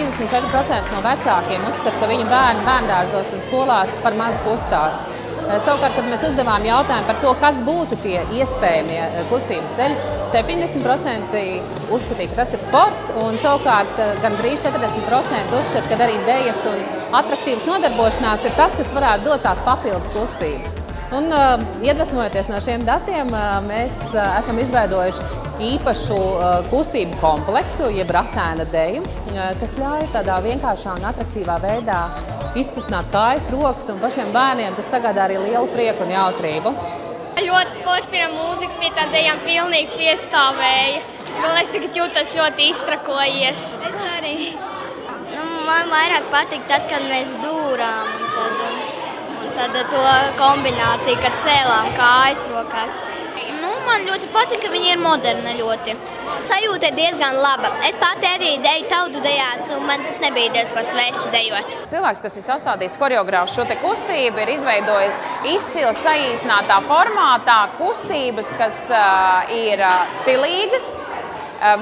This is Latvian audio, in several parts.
34% no vecākiem uzskata, ka viņu bērni bērndārzos un skolās par maz kustās. Savukārt, kad mēs uzdevām jautājumu par to, kas būtu tie iespējamie kustību ceļi, 70% uzskatīja, ka tas ir sports, un savukārt gandrīz 40% uzskata, ka arī dejas un atraktīvas nodarbošanās ir tas, kas varētu dot tās papildus kustības. Un, iedvesmojoties no šiem datiem, mēs esam izveidojuši īpašu kustību kompleksu, jeb rasēna deju, kas ļauj tādā vienkāršā un atraktīvā veidā izkustināt kājas, rokas, un pašiem bērniem tas sagādā arī lielu prieku un jautrību. Ļoti forši pie mūzika, pie tām dejām pilnīgi piestāvēja. Es tagad jūtos ļoti iztrakojies. Es arī. Man vairāk patīk tad, kad mēs dūrām. Tad to kombināciju, kad cēlām kājas rokās. Man ļoti patīk, ka viņi ir moderni ļoti. Sajūta ir diezgan laba. Es pati arī deju tautu dejās, un man tas nebija diezko sveši dejot. Cilvēks, kas ir sastādījis koreogrāfus šo te kustību, ir izveidojis izcili saīsinātā formātā kustības, kas ir stilīgas,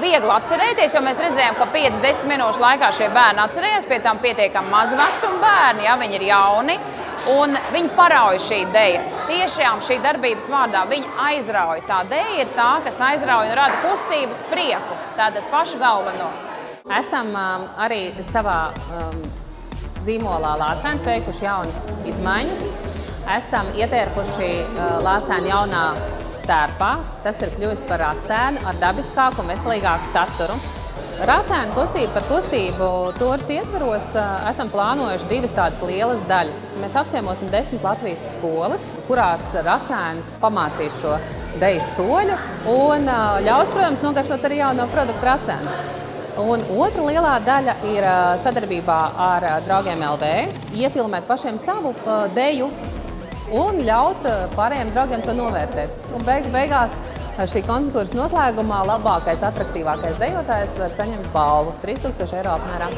viegli atcerēties, jo mēs redzējām, ka 5-10 minūšu laikā šie bērni atcerējās, pie tām pietiekami mazu vecumu bērni, ja, viņi ir jauni. Un viņi parauj šī deja. Tiešām šī darbības vārdā viņi aizrauj. Tā deja ir tā, kas aizrauj un rada kustības prieku. Tātad pašu galveno. Esam arī savā zīmolā Lāsēns veikuši jaunas izmaiņas. Esam ietērpuši Lāsēnu jaunā tērpā. Tas ir kļuvis par rasēnu ar dabiskāku un veselīgāku saturu. Rasēnu kustību par kustību turas ietvaros esam plānojuši divas tādas lielas daļas. Mēs apciemosim 10 Latvijas skolas, kurās rasēns pamācīs šo deju soļu un ļaus, protams, nogaršot arī jauno produktu rasēns. Un otra lielā daļa ir sadarbībā ar Draugiem LV, iefilmēt pašiem savu deju un ļaut pārējiem draugiem to novērtēt. Un beigās šī konkursa noslēgumā labākais, atraktīvākais dejotājs var saņemt balvu 3000 eiro apmērā.